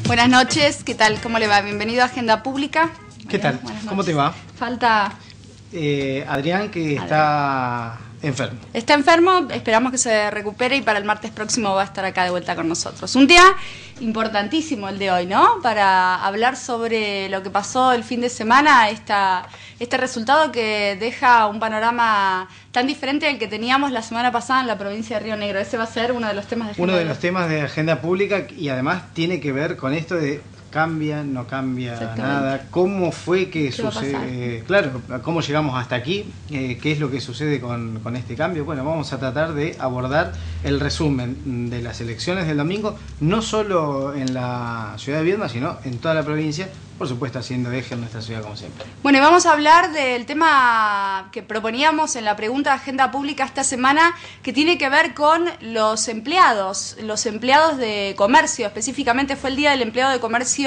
Buenas noches, ¿qué tal? ¿Cómo le va? Bienvenido a Agenda Pública. ¿Qué tal? ¿Cómo te va? Falta Adrián, que está enfermo. Está enfermo, esperamos que se recupere y para el martes próximo va a estar acá de vuelta con nosotros. Un día importantísimo el de hoy, ¿no? Para hablar sobre lo que pasó el fin de semana, este resultado que deja un panorama tan diferente al que teníamos la semana pasada en la provincia de Río Negro. Ese va a ser uno de los temas de agenda. Uno de los temas de agenda pública y además tiene que ver con esto de cambia, no cambia nada, cómo fue que sucede, claro, cómo llegamos hasta aquí, qué es lo que sucede con este cambio. Bueno, vamos a tratar de abordar el resumen de las elecciones del domingo, no solo en la ciudad de Viedma, sino en toda la provincia, por supuesto haciendo eje en nuestra ciudad como siempre. Bueno, y vamos a hablar del tema que proponíamos en la pregunta de agenda pública esta semana, que tiene que ver con los empleados de comercio. Específicamente fue el Día del Empleado de Comercio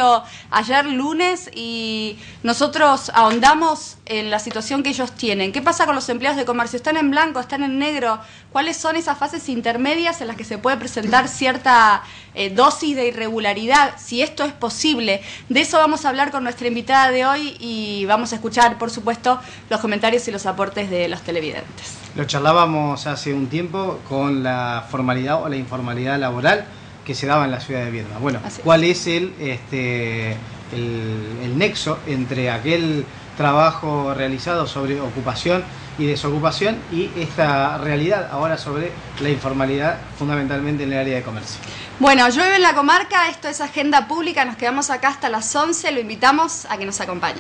ayer lunes y nosotros ahondamos en la situación que ellos tienen. ¿Qué pasa con los empleados de comercio? ¿Están en blanco? ¿Están en negro? ¿Cuáles son esas fases intermedias en las que se puede presentar cierta dosis de irregularidad? Si esto es posible. De eso vamos a hablar con nuestra invitada de hoy y vamos a escuchar, por supuesto, los comentarios y los aportes de los televidentes. Lo charlábamos hace un tiempo con la formalidad o la informalidad laboral que se daba en la ciudad de Viedma. Bueno, ¿cuál es el nexo entre aquel trabajo realizado sobre ocupación y desocupación y esta realidad ahora sobre la informalidad fundamentalmente en el área de comercio? Bueno, llueve en la comarca, esto es Agenda Pública, nos quedamos acá hasta las 11, lo invitamos a que nos acompañe.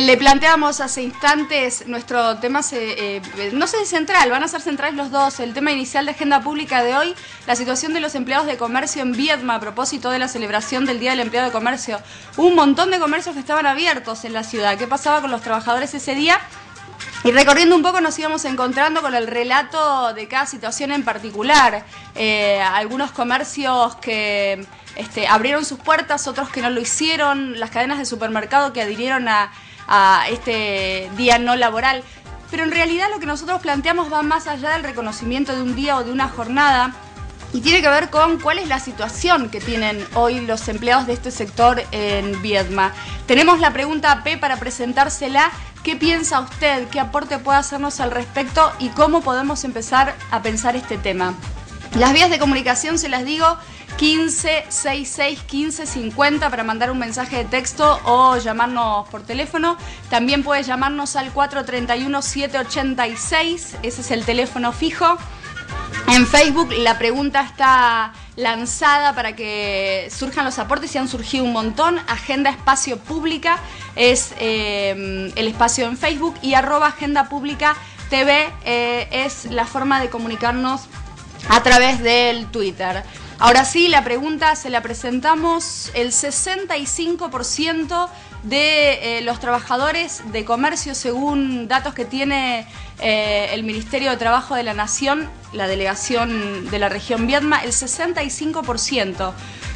Le planteamos hace instantes nuestro tema, no sé si central, van a ser centrales los dos, el tema inicial de agenda pública de hoy, la situación de los empleados de comercio en Viedma a propósito de la celebración del Día del Empleado de Comercio. Un montón de comercios que estaban abiertos en la ciudad. ¿Qué pasaba con los trabajadores ese día? Y recorriendo un poco nos íbamos encontrando con el relato de cada situación en particular. Algunos comercios que abrieron sus puertas, otros que no lo hicieron, las cadenas de supermercado que adhirieron a este día no laboral. Pero en realidad lo que nosotros planteamos va más allá del reconocimiento de un día o de una jornada y tiene que ver con cuál es la situación que tienen hoy los empleados de este sector en Viedma. Tenemos la pregunta P para presentársela. ¿Qué piensa usted? ¿Qué aporte puede hacernos al respecto? ¿Y cómo podemos empezar a pensar este tema? Las vías de comunicación, se las digo, 15 66 15 50 para mandar un mensaje de texto o llamarnos por teléfono. También puede llamarnos al 431 786, ese es el teléfono fijo. En Facebook la pregunta está lanzada para que surjan los aportes y han surgido un montón. Agenda Espacio Pública es el espacio en Facebook y @Agenda Pública TV es la forma de comunicarnos a través del Twitter. Ahora sí, la pregunta se la presentamos. El 65% de los trabajadores de comercio, según datos que tiene el Ministerio de Trabajo de la Nación, la delegación de la región Viedma, el 65%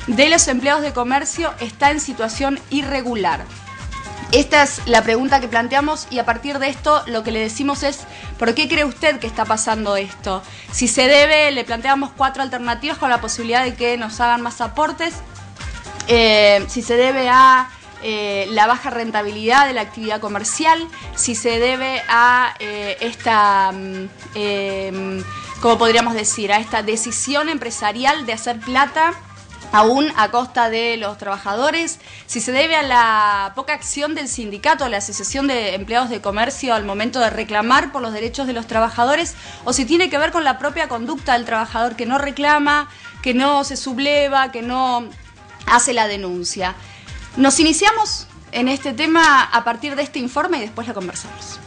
de los empleados de comercio está en situación irregular. Esta es la pregunta que planteamos y a partir de esto lo que le decimos es ¿por qué cree usted que está pasando esto? Si se debe, le planteamos 4 alternativas con la posibilidad de que nos hagan más aportes. Si se debe a la baja rentabilidad de la actividad comercial, si se debe a ¿cómo podríamos decir? A esta decisión empresarial de hacer plata aún a costa de los trabajadores, si se debe a la poca acción del sindicato, la Asociación de Empleados de Comercio al momento de reclamar por los derechos de los trabajadores, o si tiene que ver con la propia conducta del trabajador que no reclama, que no se subleva, que no hace la denuncia. Nos iniciamos en este tema a partir de este informe y después la conversamos.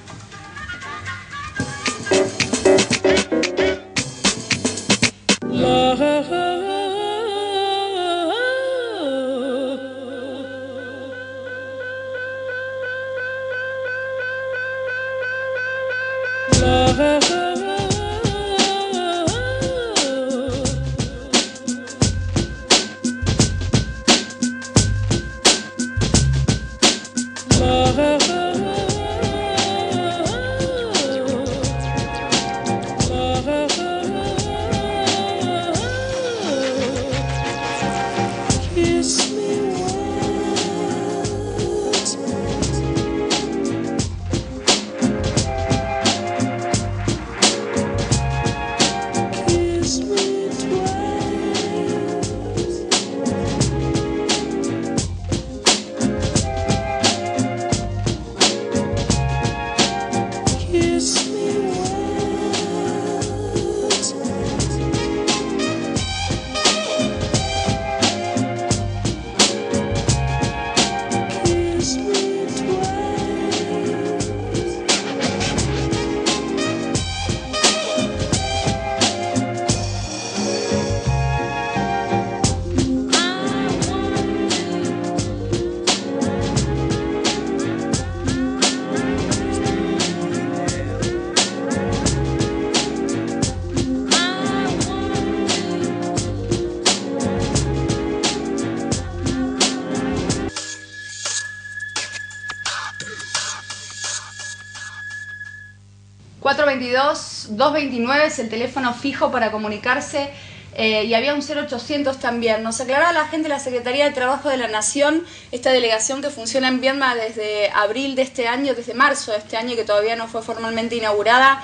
...422-229 es el teléfono fijo para comunicarse y había un 0800 también. Nos aclaraba la gente de la Secretaría de Trabajo de la Nación, esta delegación que funciona en Viedma desde abril de este año, desde marzo de este año, que todavía no fue formalmente inaugurada,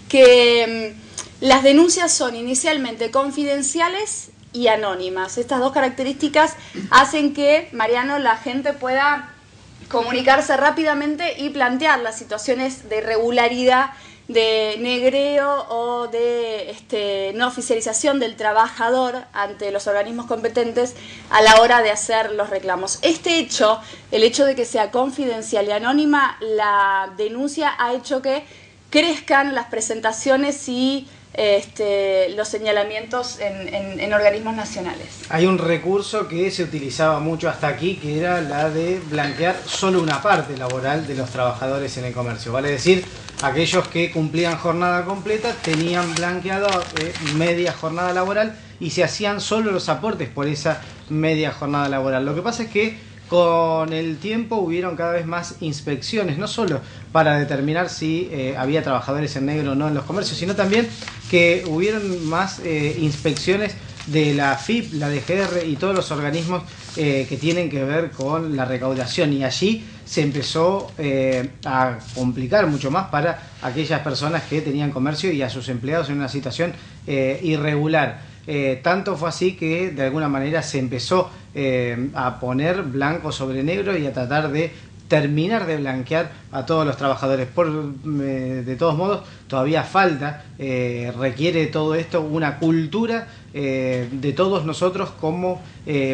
que las denuncias son inicialmente confidenciales y anónimas. Estas dos características hacen que, Mariano, la gente pueda comunicarse rápidamente y plantear las situaciones de irregularidad, de negreo o de no oficialización del trabajador ante los organismos competentes a la hora de hacer los reclamos. Este hecho, el hecho de que sea confidencial y anónima, la denuncia ha hecho que crezcan las presentaciones y los señalamientos en organismos nacionales. Hay un recurso que se utilizaba mucho hasta aquí, que era la de blanquear solo una parte laboral de los trabajadores en el comercio. Vale decir, aquellos que cumplían jornada completa tenían blanqueado media jornada laboral y se hacían solo los aportes por esa media jornada laboral. Lo que pasa es que con el tiempo hubieron cada vez más inspecciones, no solo para determinar si había trabajadores en negro o no en los comercios, sino también que hubieron más inspecciones de la AFIP, la DGR y todos los organismos que tienen que ver con la recaudación, y allí se empezó a complicar mucho más para aquellas personas que tenían comercio y a sus empleados en una situación irregular. Tanto fue así que de alguna manera se empezó a poner blanco sobre negro y a tratar de terminar de blanquear a todos los trabajadores. De todos modos, todavía falta, requiere todo esto una cultura de todos nosotros, como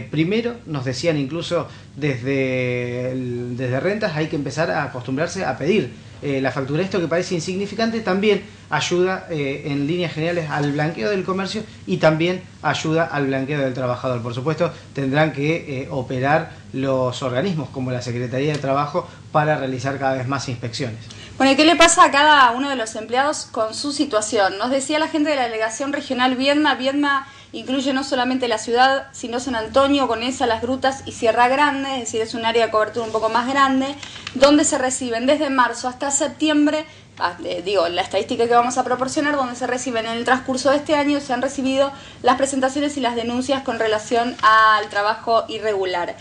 primero nos decían incluso desde rentas, hay que empezar a acostumbrarse a pedir la factura. Esto que parece insignificante también ayuda en líneas generales al blanqueo del comercio y también ayuda al blanqueo del trabajador. Por supuesto, tendrán que operar los organismos como la Secretaría de Trabajo para realizar cada vez más inspecciones. Bueno, ¿y qué le pasa a cada uno de los empleados con su situación? Nos decía la gente de la Delegación Regional Viedma. Viedma incluye no solamente la ciudad, sino San Antonio, Conesa, Las Grutas y Sierra Grande, es decir, es un área de cobertura un poco más grande, donde se reciben desde marzo hasta septiembre, la estadística que vamos a proporcionar, donde se reciben en el transcurso de este año, se han recibido las presentaciones y las denuncias con relación al trabajo irregular.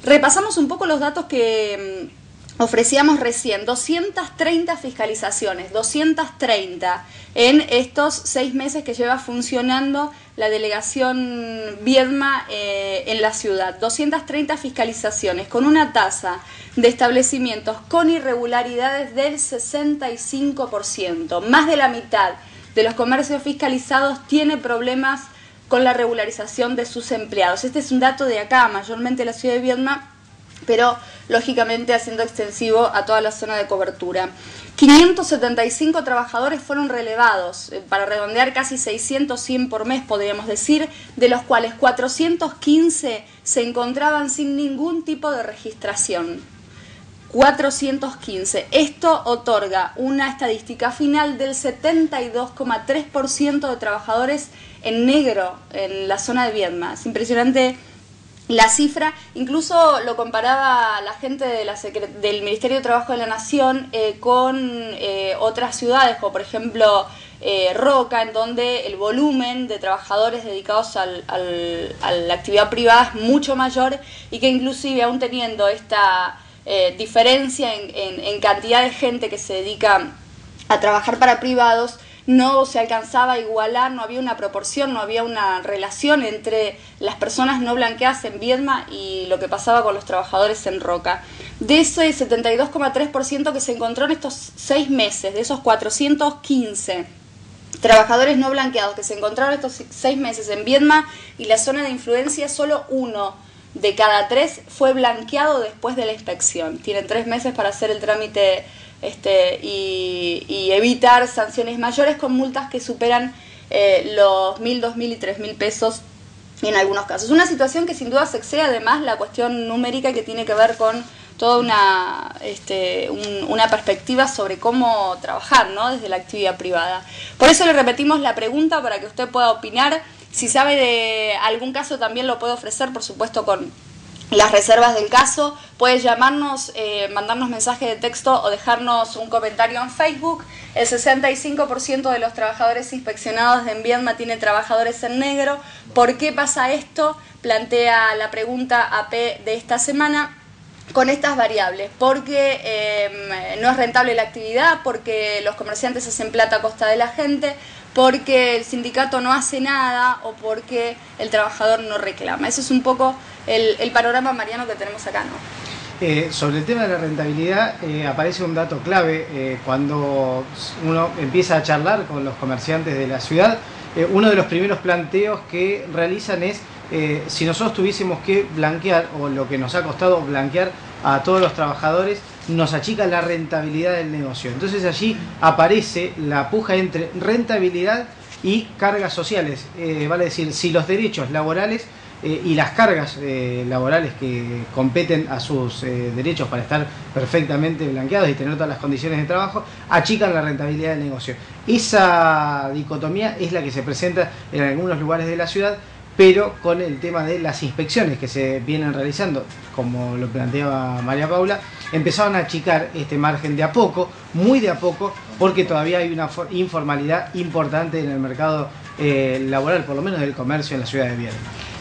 Repasamos un poco los datos que ofrecíamos recién 230 fiscalizaciones, 230 en estos 6 meses que lleva funcionando la delegación Viedma en la ciudad. 230 fiscalizaciones con una tasa de establecimientos con irregularidades del 65%. Más de la mitad de los comercios fiscalizados tiene problemas con la regularización de sus empleados. Este es un dato de acá, mayormente la ciudad de Viedma, pero lógicamente haciendo extensivo a toda la zona de cobertura. 575 trabajadores fueron relevados, para redondear casi 600, 100 por mes podríamos decir, de los cuales 415 se encontraban sin ningún tipo de registración. 415. Esto otorga una estadística final del 72,3% de trabajadores en negro en la zona de Viedma. Es impresionante la cifra. Incluso lo comparaba la gente de del Ministerio de Trabajo de la Nación con otras ciudades, como por ejemplo Roca, en donde el volumen de trabajadores dedicados a la actividad privada es mucho mayor y que inclusive aún teniendo esta diferencia en cantidad de gente que se dedica a trabajar para privados, no se alcanzaba a igualar, no había una proporción, no había una relación entre las personas no blanqueadas en Viedma y lo que pasaba con los trabajadores en Roca. De ese 72,3% que se encontró en estos 6 meses, de esos 415 trabajadores no blanqueados que se encontraron estos 6 meses en Viedma y la zona de influencia, solo 1 de cada 3 fue blanqueado después de la inspección. Tienen 3 meses para hacer el trámite y evitar sanciones mayores con multas que superan los 1.000, 2.000 y 3.000 pesos en algunos casos. Una situación que sin duda se excede además la cuestión numérica, que tiene que ver con toda una perspectiva sobre cómo trabajar, ¿no?, desde la actividad privada. Por eso le repetimos la pregunta para que usted pueda opinar. Si sabe de algún caso también lo puede ofrecer, por supuesto, con las reservas del caso. Puede llamarnos, mandarnos mensaje de texto o dejarnos un comentario en Facebook. El 65% de los trabajadores inspeccionados en Viedma tiene trabajadores en negro. ¿Por qué pasa esto? Plantea la pregunta AP de esta semana con estas variables. Porque no es rentable la actividad, porque los comerciantes hacen plata a costa de la gente, porque el sindicato no hace nada o porque el trabajador no reclama. Eso es un poco el panorama, Mariano, que tenemos acá, ¿no? Sobre el tema de la rentabilidad aparece un dato clave cuando uno empieza a charlar con los comerciantes de la ciudad. Uno de los primeros planteos que realizan es si nosotros tuviésemos que blanquear, o lo que nos ha costado blanquear a todos los trabajadores, nos achica la rentabilidad del negocio. Entonces allí aparece la puja entre rentabilidad y cargas sociales. Vale decir, si los derechos laborales y las cargas laborales que competen a sus derechos para estar perfectamente blanqueados y tener todas las condiciones de trabajo, achican la rentabilidad del negocio. Esa dicotomía es la que se presenta en algunos lugares de la ciudad, pero con el tema de las inspecciones que se vienen realizando, como lo planteaba María Paula, empezaron a achicar este margen de a poco, muy de a poco, porque todavía hay una informalidad importante en el mercado laboral, por lo menos del comercio en la ciudad de Viedma.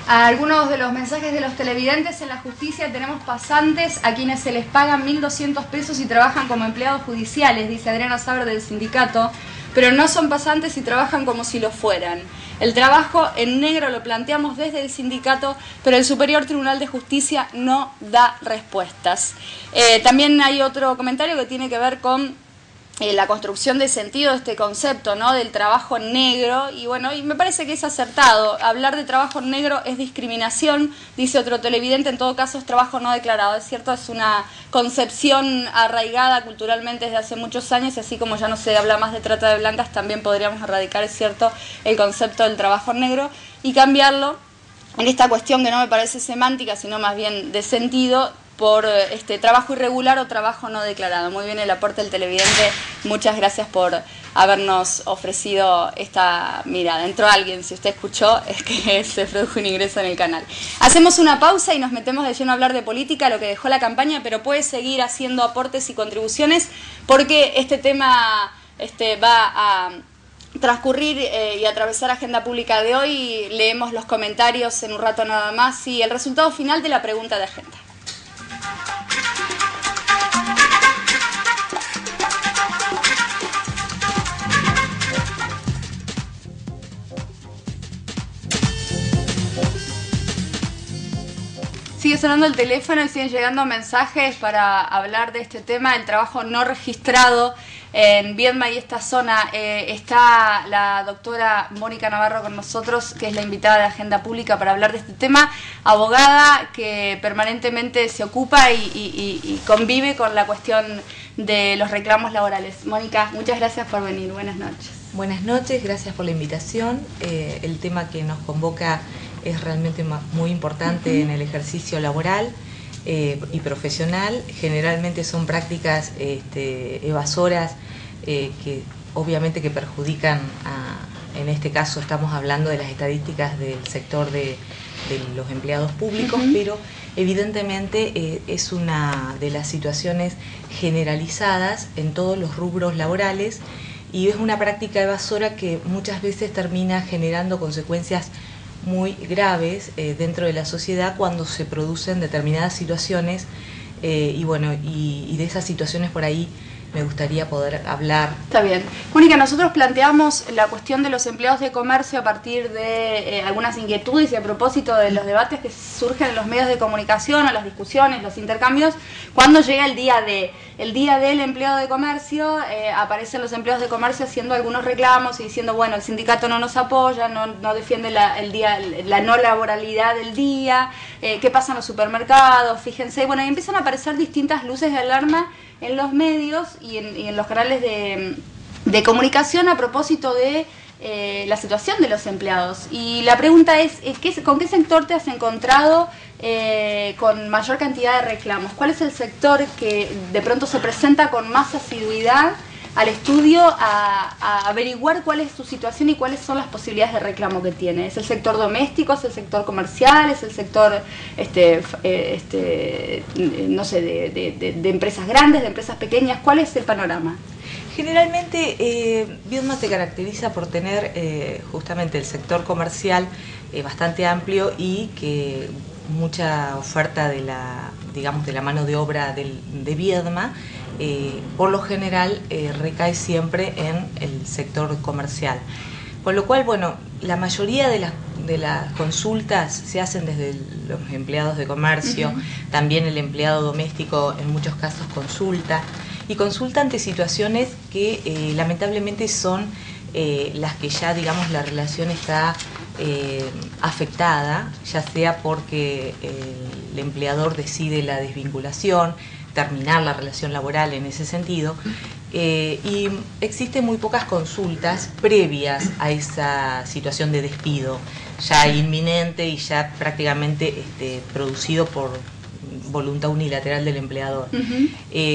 Algunos de los mensajes de los televidentes: en la justicia tenemos pasantes a quienes se les pagan 1.200 pesos y trabajan como empleados judiciales, dice Adriana Saber del sindicato, pero no son pasantes y trabajan como si lo fueran. El trabajo en negro lo planteamos desde el sindicato, pero el Superior Tribunal de Justicia no da respuestas. También hay otro comentario que tiene que ver con la construcción de sentido de este concepto, ¿no?, del trabajo en negro, y bueno, y me parece que es acertado. Hablar de trabajo en negro es discriminación, dice otro televidente, en todo caso es trabajo no declarado. Es cierto, es una concepción arraigada culturalmente desde hace muchos años, y así como ya no se habla más de trata de blancas, también podríamos erradicar, es cierto, el concepto del trabajo en negro y cambiarlo en esta cuestión que no me parece semántica, sino más bien de sentido, por trabajo irregular o trabajo no declarado. Muy bien el aporte del televidente, muchas gracias por habernos ofrecido esta mirada. Entró alguien, si usted escuchó, es que se produjo un ingreso en el canal. Hacemos una pausa y nos metemos de lleno a hablar de política, lo que dejó la campaña, pero puede seguir haciendo aportes y contribuciones, porque este tema va a transcurrir y atravesar agenda pública de hoy. Leemos los comentarios en un rato nada más y el resultado final de la pregunta de agenda. sonando el teléfono y siguen llegando mensajes para hablar de este tema, el trabajo no registrado en Viedma y esta zona. Está la doctora Mónica Navarro con nosotros, que es la invitada de Agenda Pública para hablar de este tema, abogada que permanentemente se ocupa y convive con la cuestión de los reclamos laborales. Mónica, muchas gracias por venir. Buenas noches. Buenas noches, gracias por la invitación. El tema que nos convoca es realmente muy importante en el ejercicio laboral y profesional. Generalmente son prácticas evasoras que obviamente que perjudican en este caso estamos hablando de las estadísticas del sector de los empleados públicos, pero evidentemente es una de las situaciones generalizadas en todos los rubros laborales y es una práctica evasora que muchas veces termina generando consecuencias muy graves dentro de la sociedad cuando se producen determinadas situaciones y de esas situaciones por ahí me gustaría poder hablar. Está bien. Mónica, nosotros planteamos la cuestión de los empleados de comercio a partir de algunas inquietudes y a propósito de los debates que surgen en los medios de comunicación, o las discusiones, los intercambios. Cuando llega el día del empleado de comercio, aparecen los empleados de comercio haciendo algunos reclamos y diciendo, bueno, el sindicato no nos apoya, no defiende la no laboralidad del día, qué pasa en los supermercados, fíjense, bueno, y empiezan a aparecer distintas luces de alarma en los medios y en los canales de comunicación a propósito de la situación de los empleados. Y la pregunta es, ¿con qué sector te has encontrado con mayor cantidad de reclamos? ¿Cuál es el sector que de pronto se presenta con más asiduidad al estudio a averiguar cuál es su situación y cuáles son las posibilidades de reclamo que tiene? ¿Es el sector doméstico, es el sector comercial, es el sector no sé, de empresas grandes, de empresas pequeñas? ¿Cuál es el panorama? Generalmente Viedma se caracteriza por tener justamente el sector comercial bastante amplio y que mucha oferta de la mano de obra de Viedma por lo general recae siempre en el sector comercial. Con lo cual, bueno, la mayoría de las consultas se hacen desde los empleados de comercio, también el empleado doméstico en muchos casos consulta ante situaciones que lamentablemente son las que ya, digamos, la relación está afectada, ya sea porque el empleador decide la desvinculación, terminar la relación laboral en ese sentido, y existen muy pocas consultas previas a esa situación de despido, ya inminente y ya prácticamente producido por voluntad unilateral del empleador.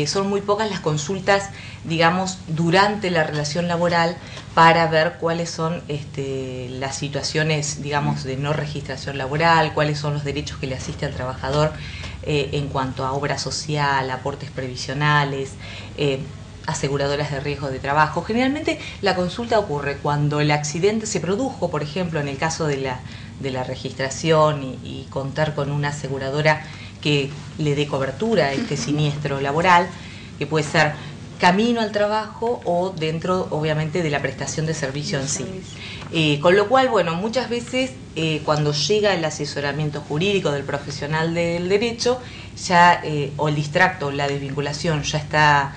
Son muy pocas las consultas, digamos, durante la relación laboral para ver cuáles son las situaciones, digamos, de no registración laboral, cuáles son los derechos que le asiste al trabajador en cuanto a obra social, aportes previsionales, aseguradoras de riesgo de trabajo. Generalmente la consulta ocurre cuando el accidente se produjo, por ejemplo, en el caso de la registración y contar con una aseguradora que le dé cobertura a este siniestro laboral, que puede ser camino al trabajo o dentro, obviamente, de la prestación de servicio en sí. Con lo cual, bueno, muchas veces cuando llega el asesoramiento jurídico del profesional del derecho, ya o el distracto, la desvinculación ya está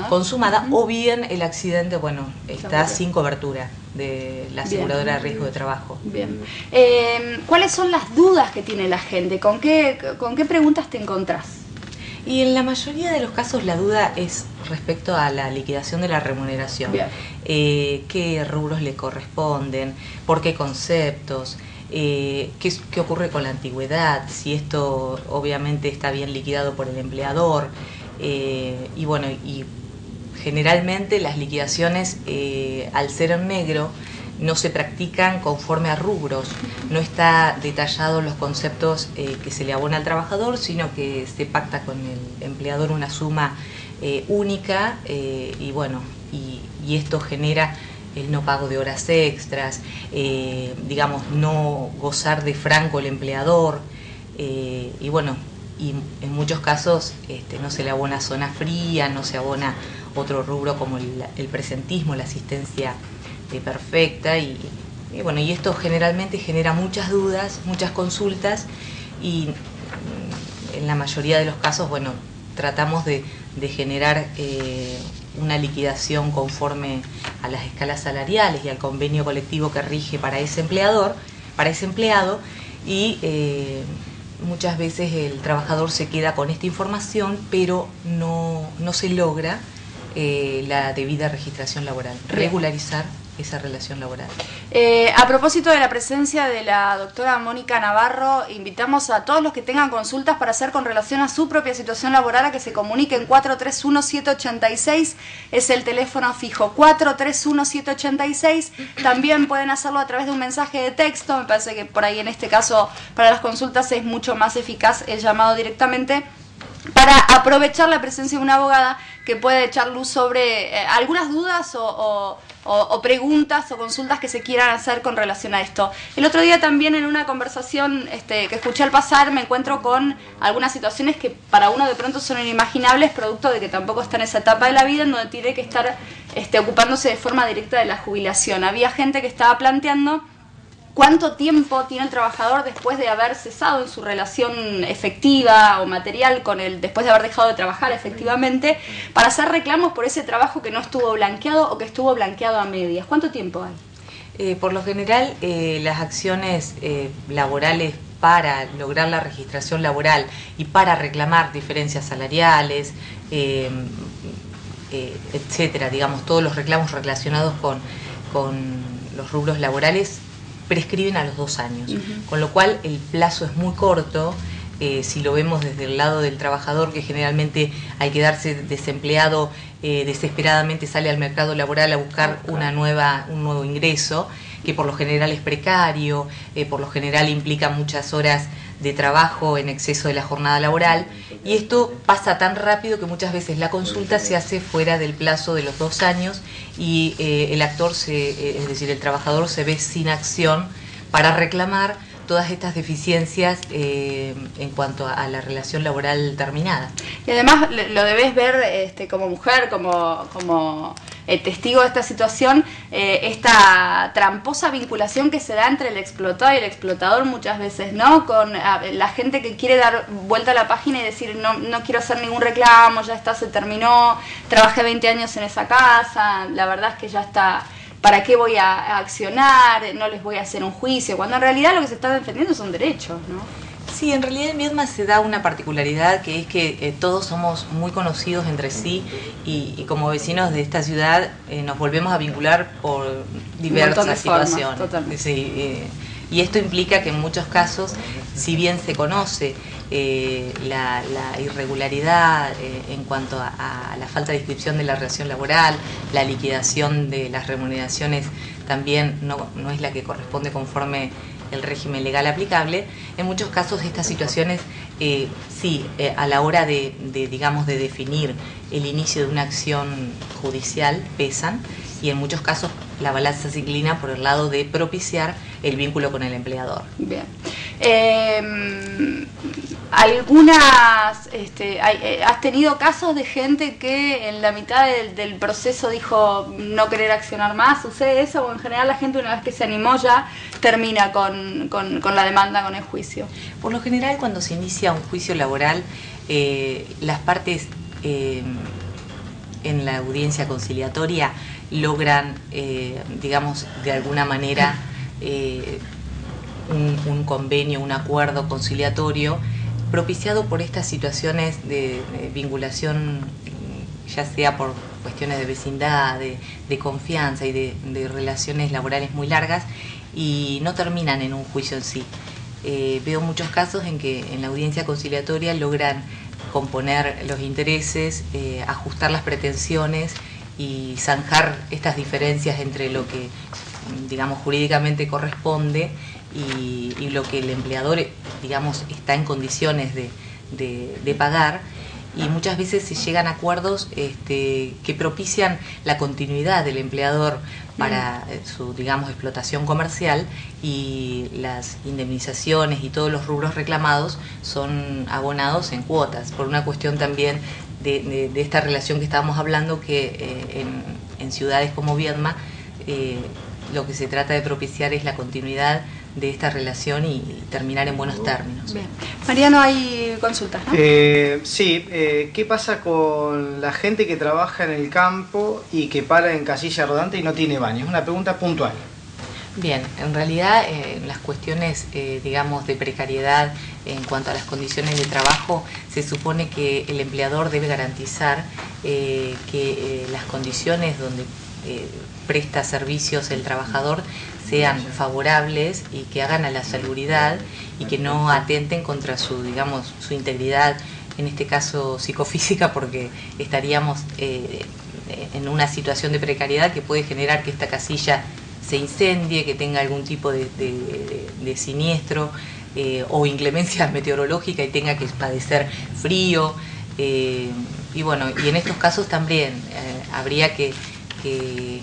consumada o bien el accidente, bueno, está sin cobertura de la aseguradora de riesgo de trabajo. Bien. ¿Cuáles son las dudas que tiene la gente? ¿Con qué preguntas te encontrás? Y en la mayoría de los casos la duda es respecto a la liquidación de la remuneración. ¿Qué rubros le corresponden? ¿Por qué conceptos? ¿Qué ocurre con la antigüedad? Si esto obviamente está bien liquidado por el empleador. Y bueno, y generalmente las liquidaciones al ser en negro no se practican conforme a rubros, no está detallado los conceptos que se le abona al trabajador, sino que se pacta con el empleador una suma única y bueno, y esto genera el no pago de horas extras, digamos, no gozar de franco el empleador, y bueno, y en muchos casos no se le abona zona fría, no se abona otro rubro como el presentismo, la asistencia perfecta y bueno, y esto generalmente genera muchas dudas, muchas consultas y en la mayoría de los casos, bueno, tratamos de generar una liquidación conforme a las escalas salariales y al convenio colectivo que rige para ese empleador, para ese empleado, y muchas veces el trabajador se queda con esta información, pero no se logra la debida registración laboral, regularizar esa relación laboral. A propósito de la presencia de la doctora Mónica Navarro, invitamos a todos los que tengan consultas para hacer con relación a su propia situación laboral a que se comuniquen. 431-786 es el teléfono fijo, 431-786. También pueden hacerlo a través de un mensaje de texto. Me parece que por ahí en este caso para las consultas es mucho más eficaz el llamado directamente, para aprovechar la presencia de una abogada que puede echar luz sobre algunas dudas o preguntas o consultas que se quieran hacer con relación a esto. El otro día también en una conversación que escuché al pasar me encuentro con algunas situaciones que para uno de pronto son inimaginables, producto de que tampoco está en esa etapa de la vida en donde tiene que estar ocupándose de forma directa de la jubilación. Había gente que estaba planteando cuánto tiempo tiene el trabajador después de haber cesado en su relación efectiva o material con él, después de haber dejado de trabajar efectivamente, para hacer reclamos por ese trabajo que no estuvo blanqueado o que estuvo blanqueado a medias. ¿Cuánto tiempo hay? Por lo general, las acciones laborales para lograr la registración laboral y para reclamar diferencias salariales, etcétera, digamos, todos los reclamos relacionados con los rubros laborales prescriben a los 2 años, con lo cual el plazo es muy corto. Si lo vemos desde el lado del trabajador, que generalmente al quedarse desempleado desesperadamente sale al mercado laboral a buscar un nuevo ingreso, que por lo general es precario, por lo general implica muchas horas de trabajo en exceso de la jornada laboral, y esto pasa tan rápido que muchas veces la consulta se hace fuera del plazo de los 2 años y el actor, es decir, el trabajador se ve sin acción para reclamar todas estas deficiencias en cuanto a la relación laboral terminada. Y además lo debes ver como mujer, como testigo de esta situación, esta tramposa vinculación que se da entre el explotado y el explotador muchas veces, ¿no? Con la gente que quiere dar vuelta a la página y decir no quiero hacer ningún reclamo, ya está, se terminó, trabajé 20 años en esa casa, la verdad es que ya está, ¿para qué voy a accionar? No les voy a hacer un juicio, cuando en realidad lo que se está defendiendo son derechos, ¿no? Sí, en realidad en Viedma se da una particularidad, que es que todos somos muy conocidos entre sí y como vecinos de esta ciudad nos volvemos a vincular por diversas situaciones. Sí, y esto implica que en muchos casos, si bien se conoce la irregularidad en cuanto a la falta de inscripción de la relación laboral, la liquidación de las remuneraciones también no es la que corresponde conforme el régimen legal aplicable, en muchos casos estas situaciones a la hora de definir el inicio de una acción judicial pesan, y en muchos casos la balanza se inclina por el lado de propiciar el vínculo con el empleador. Bien. ¿Has tenido casos de gente que en la mitad del proceso dijo no querer accionar más? ¿Sucede eso o en general la gente una vez que se animó ya termina con la demanda, con el juicio? Por lo general, cuando se inicia un juicio laboral, las partes en la audiencia conciliatoria logran, de alguna manera un convenio, un acuerdo conciliatorio propiciado por estas situaciones de vinculación, ya sea por cuestiones de vecindad, de confianza y de relaciones laborales muy largas, y no terminan en un juicio en sí. Veo muchos casos en que en la audiencia conciliatoria logran componer los intereses, ajustar las pretensiones y zanjar estas diferencias entre lo que, jurídicamente corresponde y lo que el empleador, está en condiciones de pagar, y muchas veces se llegan a acuerdos que propician la continuidad del empleador para su, explotación comercial, y las indemnizaciones y todos los rubros reclamados son abonados en cuotas, por una cuestión también de esta relación que estábamos hablando, que en ciudades como Viedma lo que se trata de propiciar es la continuidad de esta relación y terminar en buenos términos. Bien. Mariano, hay consultas, ¿no? Sí, ¿qué pasa con la gente que trabaja en el campo y que para en casilla rodante y no tiene baño? Es una pregunta puntual. Bien, en realidad las cuestiones, digamos, de precariedad en cuanto a las condiciones de trabajo, se supone que el empleador debe garantizar que las condiciones donde presta servicios el trabajador sean favorables y que hagan a la salubridad y que no atenten contra su, digamos, su integridad, en este caso psicofísica, porque estaríamos en una situación de precariedad que puede generar que esta casilla se incendie, que tenga algún tipo de siniestro o inclemencia meteorológica y tenga que padecer frío. Y bueno, y en estos casos también habría que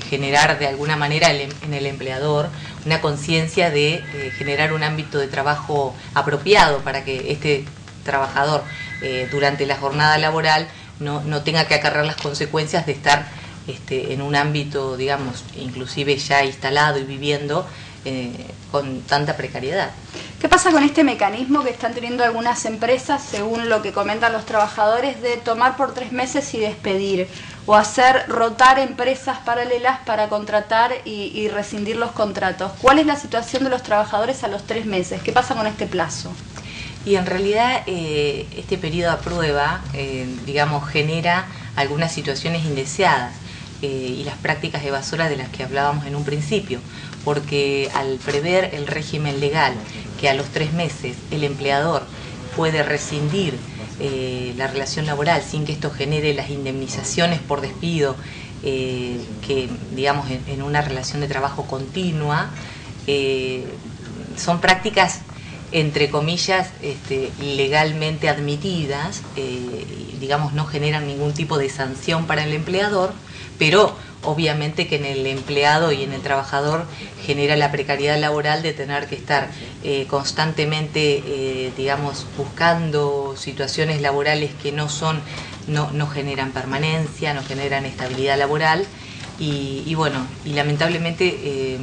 generar de alguna manera en el empleador una conciencia de generar un ámbito de trabajo apropiado para que este trabajador durante la jornada laboral no tenga que acarrear las consecuencias de estar en un ámbito, digamos, inclusive ya instalado y viviendo con tanta precariedad. ¿Qué pasa con este mecanismo que están teniendo algunas empresas, según lo que comentan los trabajadores, de tomar por 3 meses y despedir? O hacer rotar empresas paralelas para contratar y rescindir los contratos. ¿Cuál es la situación de los trabajadores a los 3 meses? ¿Qué pasa con este plazo? Y en realidad este periodo a prueba, digamos, genera algunas situaciones indeseadas y las prácticas evasoras de las que hablábamos en un principio, porque al prever el régimen legal que a los 3 meses el empleador puede rescindir la relación laboral sin que esto genere las indemnizaciones por despido que, digamos, en una relación de trabajo continua, son prácticas entre comillas legalmente admitidas, digamos, no generan ningún tipo de sanción para el empleador, pero obviamente que en el empleado y en el trabajador genera la precariedad laboral de tener que estar constantemente, digamos, buscando situaciones laborales que no generan permanencia, no generan estabilidad laboral y bueno, y lamentablemente